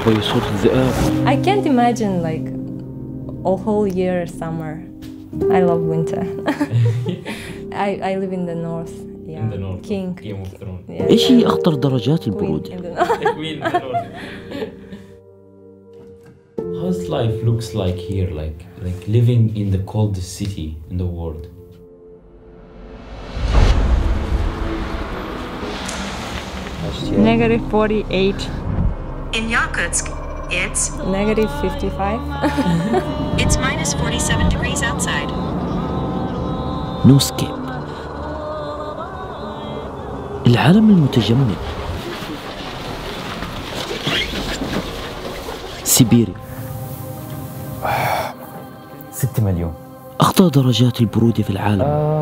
وهي صورة الذئاب. I can't imagine like a whole year summer. I love winter. I live in the north. Yeah. In the north. King. Game of Thrones. Yeah. إيش هي أخطر درجات البرودة؟ Queen in the north. How's life looks like here, like living in the coldest city in the world? Negative 48. In Yakutsk, it's Negative 55. it's minus 47 degrees outside. نو سكيب. العالم المتجمد. سيبيريا. 6 مليون. أخطر درجات البرودة في العالم.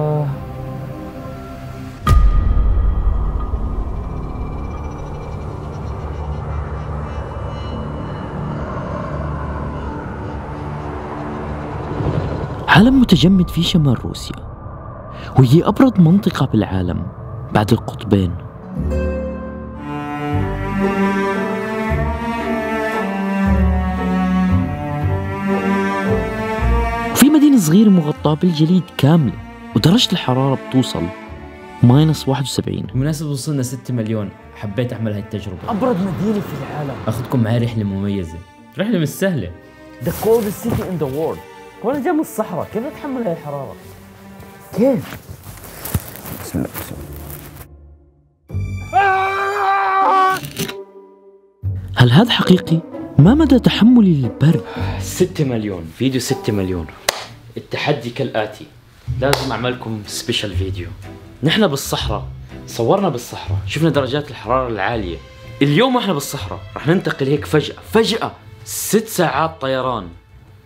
عالم متجمد في شمال روسيا، وهي أبرد منطقة بالعالم بعد القطبين. وفي مدينة صغيرة مغطاة بالجليد كاملة، ودرجة الحرارة بتوصل ماينس 71. بمناسبة وصلنا 6 مليون، حبيت أعمل هاي التجربة. أبرد مدينة في العالم. أخذكم معي رحلة مميزة، رحلة مش سهلة. The coldest city in the world. وأنا جاي من الصحراء، كيف أتحمل هاي الحرارة؟ كيف؟ بسم الله بسم الله. هل هذا حقيقي؟ ما مدى تحملي للبرد؟ 6 مليون، فيديو 6 مليون. التحدي كالآتي، لازم أعملكم سبيشال فيديو. نحن بالصحراء، صورنا بالصحراء، شفنا درجات الحرارة العالية. اليوم احنا بالصحراء، رح ننتقل هيك فجأة 6 ساعات طيران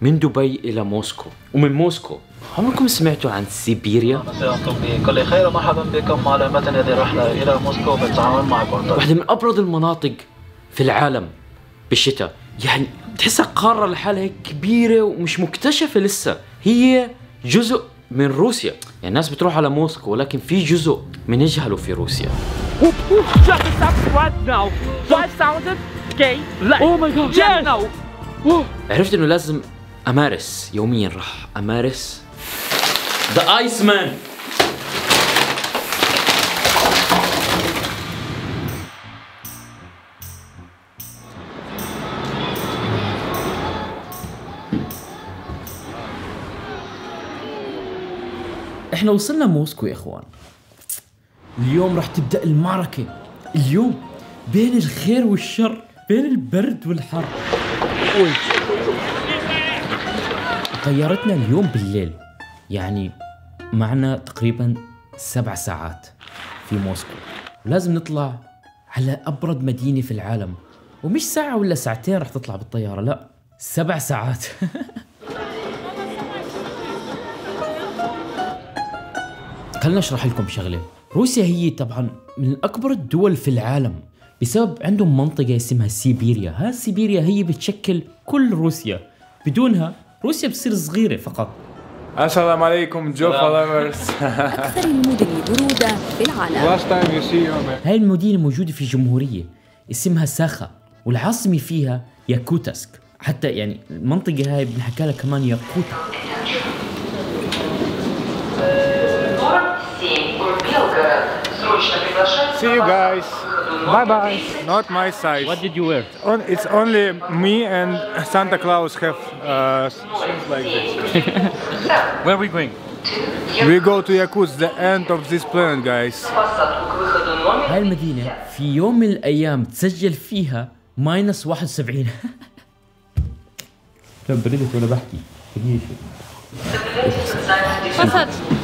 من دبي إلى موسكو، ومن موسكو عمركم سمعتوا عن سيبيريا؟ بكل خير ومرحبا بكم على متن هذه الرحلة إلى موسكو بالتعاون مع بورتو. واحدة من أبرد المناطق في العالم بالشتاء، يعني تحسها قارة لحالها هيك كبيرة ومش مكتشفة لسه، هي جزء من روسيا، يعني الناس بتروح على موسكو ولكن في جزء من يجهله في روسيا. عرفت إنه لازم أمارس يوميا، راح أمارس The Iceman. احنا وصلنا موسكو يا اخوان. اليوم راح تبدأ المعركة، اليوم بين الخير والشر، بين البرد والحر. طيارتنا اليوم بالليل، يعني معنا تقريبا 7 ساعات في موسكو، ولازم نطلع على أبرد مدينة في العالم، ومش ساعة ولا ساعتين راح تطلع بالطيارة، لا 7 ساعات. خلنا اشرح لكم شغله. روسيا هي طبعا من اكبر الدول في العالم بسبب عندهم منطقه اسمها سيبيريا. ها سيبيريا هي بتشكل كل روسيا، بدونها روسيا بتصير صغيره فقط. السلام عليكم جو فولورز. أكثر المدن برودة في العالم. هاي المدينه موجوده في جمهوريه اسمها ساخا، والعاصمه فيها ياكوتسك، حتى يعني المنطقه هاي بنحكى لها كمان ياكوتا. See you guys. Bye bye. Not my size. What did you wear? It's only me and Santa Claus have things like this. Where are we going? We go to Yakutsk, the end of this planet, guys. هاي المدينة في يوم من الأيام تسجل فيها ماينس 71. كم بردت وأنا بحكي.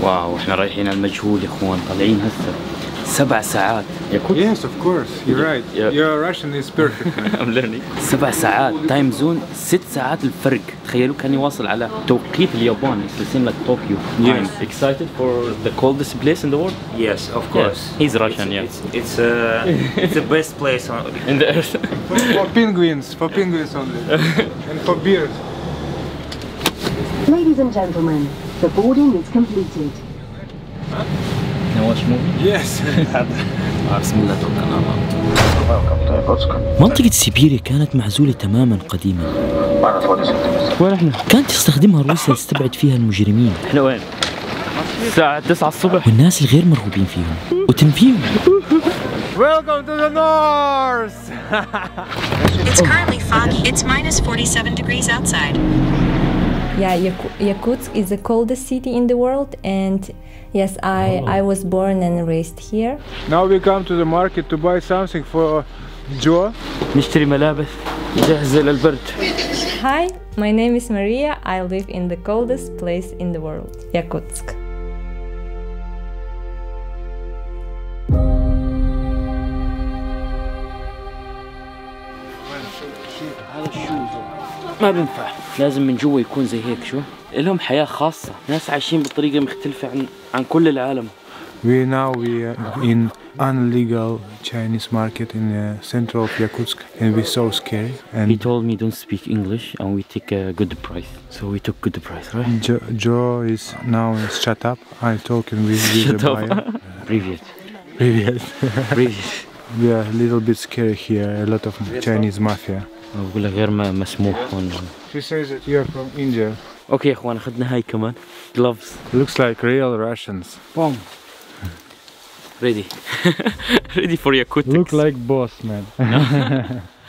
واو، احنا رايحين على المجهول يا اخوان، طالعين هسه 7 ساعات. Yes, of course. You're right. Your Russian is perfect. I'm learning. 7 ساعات تايم زون، 6 ساعات الفرق. تخيلوا كان يواصل على توقيت اليابان. It seems like Tokyo. Yes. I'm excited for the coldest place in the world. Yes, of course. Yeah. He's Russian, It's the best place in the earth. For penguins only. And for beers. Ladies and gentlemen, the boarding is completed. Now watch movie? Yes. بسم الله توكلنا على الله. منطقة سيبيريا كانت معزولة تماما قديما. وين احنا؟ كانت تستخدمها روسيا تستبعد فيها المجرمين. احنا وين؟ الساعة 9 الصبح والناس الغير مرغوبين فيهم وتنفيهم. Welcome to the north. It's currently foggy. It's minus 47 degrees outside. Yeah, Yakutsk is the coldest city in the world, and yes, I was born and raised here. Now we come to the market to buy something for Joe. نشتري ملابس جاهزة للبرد. Hi, my name is Maria. I live in the coldest place in the world, Yakutsk. هذا الشوز ما بينفع، لازم من جوا يكون زي هيك. شو لهم حياة خاصة، ناس عايشين بطريقة مختلفة عن كل العالم. We are in illegal Chinese market in the center of Yakutsk, and we're so scary. And He told me don't speak English and we take a good price, so we took good price, right? Joe is now shut up. I'm talking with the buyer. Привет. Привет. Привет. We are a little bit scary here. A lot of Chinese mafia. بقول لك غير مسموح هون. She says that you are from India. اوكي يا اخوان، اخذنا هاي كمان gloves. Looks like real Russians. Boom. Ready. Ready for Yakutsk. Look like boss man.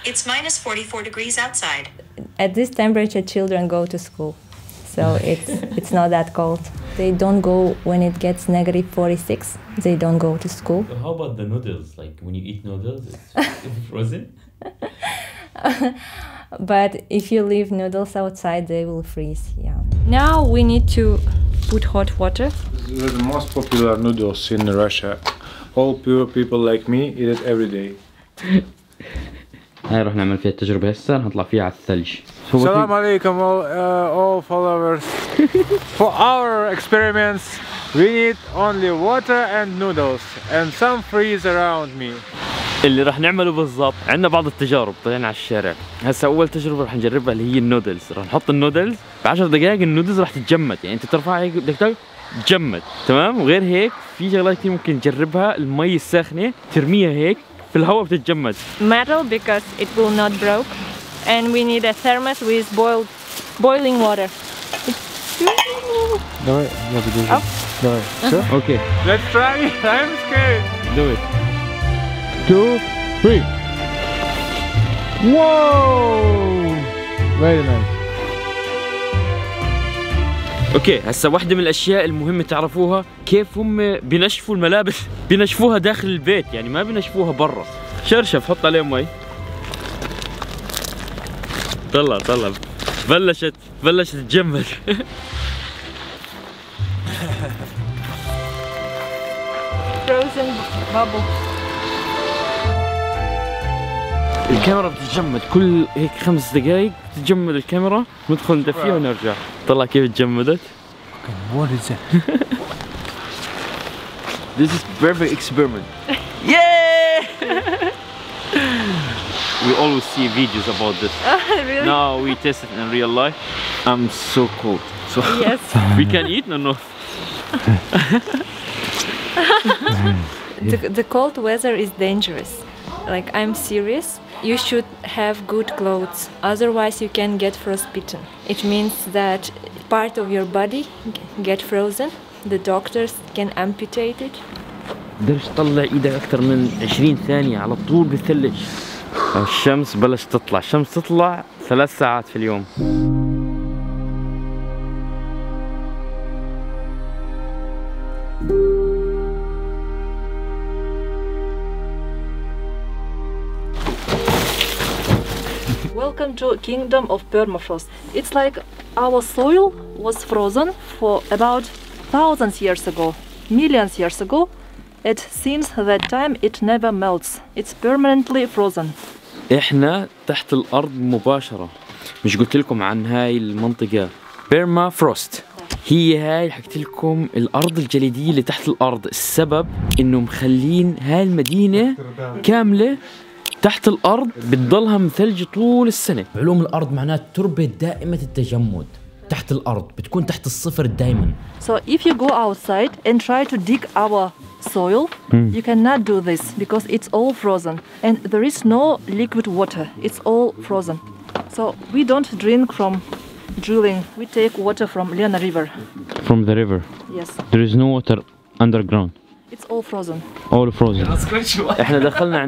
It's minus 44 degrees outside. At this temperature, children go to school, so it's not that cold. They don't go when it gets negative 46. They don't go to school. So how about the noodles? Like when you eat noodles, it's frozen? But if you leave noodles outside, they will freeze. Yeah. Now we need to put hot water. These are the most popular noodles in Russia. All poor people like me eat it every day. هاي رح نعمل فيها التجربة هسه، نطلع فيها على الثلج. Salam alaikum all followers. For our experiments, we need only water and noodles and some freeze around me. اللي رح نعمله بالضبط، عندنا بعض التجارب طلعنا على الشارع. هسه أول تجربة رح نجربها اللي هي النودلز. رح نحط النودلز ب10 دقائق النودلز رح تتجمد، يعني أنت ترفعها هيك بدك تاكل تتجمد، تمام؟ وغير هيك في شغلات كثير ممكن نجربها، المي الساخنة ترميها هيك في الهواء بتتجمد. Metal because it will not break, and we need a thermos with boiling water. Давай, я подержу. Давай. Все? Okay. Let's try it. I'm scared. Do it. 2, 3. Whoa! Very nice. اوكي، هسه واحدة من الاشياء المهمة تعرفوها كيف هم بينشفوا الملابس، بينشفوها داخل البيت، يعني ما بينشفوها برا. شرشف، حط عليه مي. طلع بلشت تتجمد. Frozen bubble. الكاميرا بتتجمد كل هيك 5 دقائق، تتجمد الكاميرا، ندخل ندفيها ونرجع. طلع كيف تجمدت. What is it? This is perfect experiment. Yeah! We always see videos about this. Really? Now we test it in real life. I'm so cold. So Yes. we can eat or no? The cold weather is dangerous. Like, I'm serious. You should have good clothes, otherwise you can get frostbitten. It means that part of your body get frozen. The doctors can amputate it. قدرش تطلع ايدك اكثر من 20 ثانية على طول بالثلج. الشمس بلشت تطلع، الشمس تطلع 3 ساعات في اليوم. Welcome to Kingdom of Permafrost. It's like our soil was frozen for about thousands years ago, millions years ago. It seems that time it never melts. It's permanently frozen. احنا تحت الارض مباشرة. مش قلت لكم عن هاي المنطقة بيرما فروست؟ هي هاي حكيت لكم الارض الجليدية اللي تحت الارض. السبب انه مخلين هاي المدينة كاملة تحت الارض بتضلها مثلج طول السنة. علوم الارض معناته تربة دائمة التجمد. تحت الأرض، بتكون تحت الصفر دايما. So if you go outside and try to dig our soil, you cannot do this because it's all frozen and there is no liquid water. It's all frozen. So we don't drink from drilling. We take water from Lena River. From the river. Yes. There is no water underground. It's all frozen. All frozen. احنا دخلنا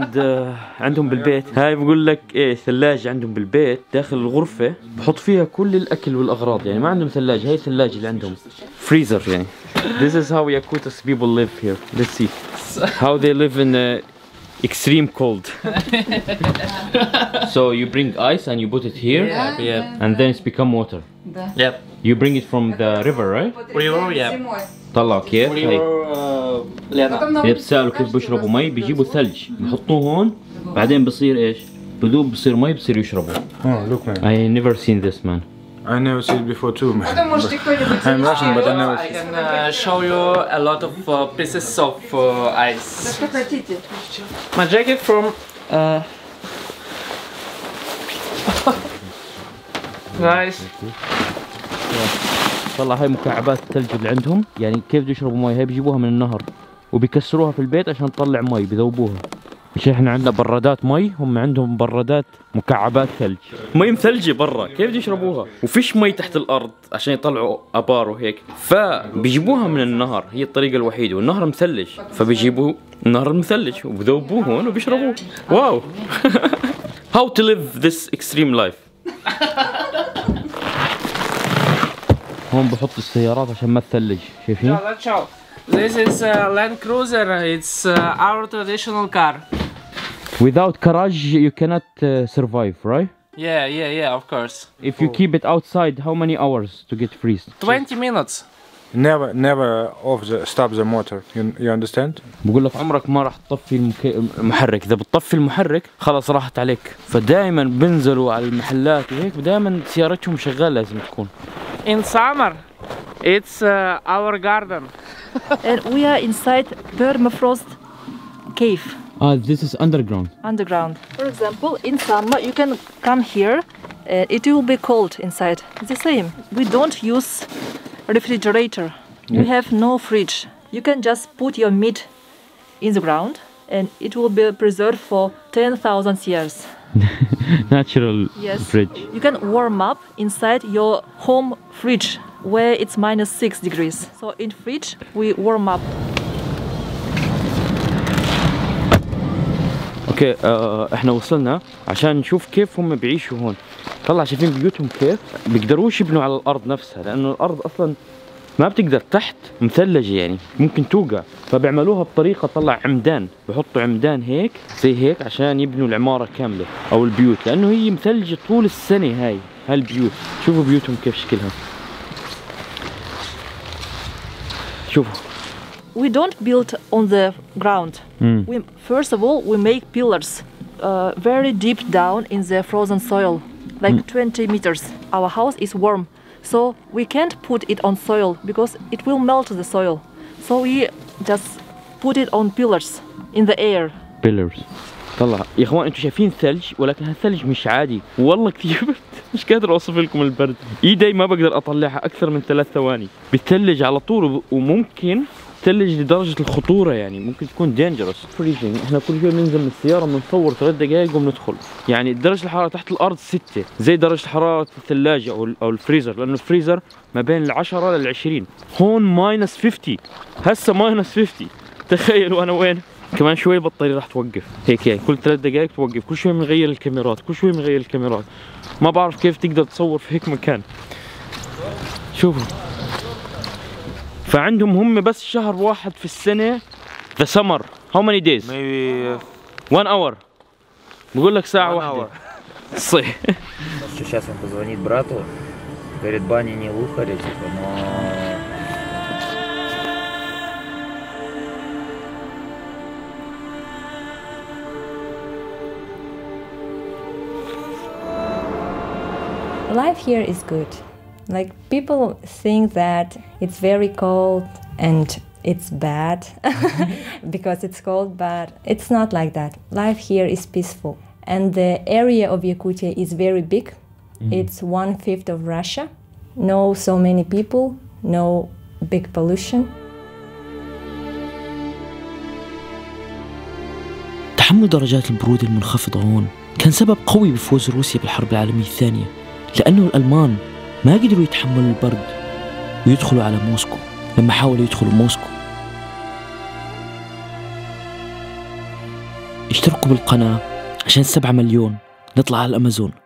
عندهم بالبيت. هاي بقول لك ايه، ثلاجة عندهم بالبيت داخل الغرفة، بحط فيها كل الأكل والأغراض، يعني ما عندهم ثلاجة، هاي الثلاجة اللي عندهم فريزر يعني. This is how Yakutas people live here. Let's see how they live in extreme cold. So you bring ice and you put it here, and then it's become water. Yep. You bring it from the river, right? River, yeah. طلعوا كيف؟ هيك. إذا بتسألوا كيف بيشربوا مي، بيجيبوا ثلج بحطوه هون، بعدين بصير ايش؟ بدوب، بصير مي، بصير يشربوا. Oh, look man. I never seen this man. I never seen it before too, man. I'm Russian, but I never. I can show you a lot of pieces of ice. My jacket from. Nice. طلع هاي مكعبات الثلج اللي عندهم، يعني كيف بده يشربوا مي؟ هاي بيجيبوها من النهر وبيكسروها في البيت عشان تطلع مي، بذوبوها. مش احنا عندنا برادات مي، هم عندهم برادات مكعبات ثلج، مي مثلجة برا، كيف بده يشربوها؟ وفيش مي تحت الارض عشان يطلعوا ابار وهيك، فبيجيبوها من النهر، هي الطريقة الوحيدة، والنهر مثلج، فبيجيبوا النهر المثلج وبذوبوه هون وبيشربوه. واو. How to live this extreme life. هون بحط السيارات عشان ما تثلج، شايفين؟ This is a Land Cruiser. It's our traditional car. Without garage you cannot survive, right? Yeah, of course. If you keep it outside, how many hours to get freezed? 20 minutes. Never stop the motor. You understand? بقول لك عمرك ما راح تطفي المحرك، إذا بتطفي المحرك خلاص راحت عليك، فدائما بنزلوا على المحلات وهيك، ودائما سيارتهم شغالة لازم تكون. In summer, it's our garden. And we are inside permafrost cave. This is underground. Underground. For example, in summer you can come here and it will be cold inside. It's the same. We don't use refrigerator. We have no fridge. You can just put your meat in the ground and it will be preserved for 10,000 years. Natural fridge. You can warm up inside your home fridge where it's -6 degrees. So in fridge we warm up. اوكي احنا وصلنا عشان نشوف كيف هم بيعيشوا هون. طلع شايفين بيوتهم كيف؟ بيقدروش يبنوا على الارض نفسها، لانه الارض اصلا ما بتقدر تحت مثلجة، يعني ممكن توقع، فبيعملوها بطريقة طلع عمدان، بحطوا عمدان هيك زي هيك عشان يبنوا العمارة كاملة او البيوت، لانه هي مثلجة طول السنة. هاي البيوت، شوفوا بيوتهم كيف شكلها، شوفوا. We don't build on the ground. We, first of all, we make pillars very deep down in the frozen soil, like 20 meters. Our house is warm, so we can't put it on soil because it will melt the soil. So we just put it on pillars in the air. Pillars. طلع يا اخوان، انتم شايفين ثلج، ولكن هالثلج مش عادي، والله كثير برد، مش قادر اوصف لكم البرد، ايدي ما بقدر اطلعها اكثر من 3 ثواني، بتثلج على طول، وممكن تثلج لدرجة الخطورة، يعني ممكن تكون دينجرس فريزنج. احنا كل شوي بننزل من السيارة بنصور 3 دقائق وبندخل، يعني درجة الحرارة تحت الأرض 6، زي درجة حرارة الثلاجة أو الفريزر، لأنه الفريزر ما بين ال10 لل20. هون -50، هسه -50. تخيلوا أنا وين؟ كمان شوي البطارية راح توقف، هيك كل 3 دقائق توقف، كل شوي بنغير الكاميرات، كل شوي بنغير الكاميرات، ما بعرف كيف تقدر تصور في هيك مكان. شوفوا، فعندهم هم بس شهر واحد في السنة. The summer. How many days? Maybe 1 hour. بقول لك ساعة واحدة. صحيح. Сейчас он позвонит брату, говорит, баня не лухарь, типа, но... Life here is good. Like, people think that it's very cold and it's bad because it's cold, but it's not like that. Life here is peaceful. And the area of Yakutia is very big. It's 1/5 of Russia. no so many people, no big pollution. تحمل درجات البرودة المنخفضة هون كان سبب قوي بفوز روسيا بالحرب العالمية الثانية، لأنه الألمان ما قدروا يتحملوا البرد ويدخلوا على موسكو لما حاولوا يدخلوا موسكو. اشتركوا بالقناة عشان 7 مليون نطلع على الأمازون.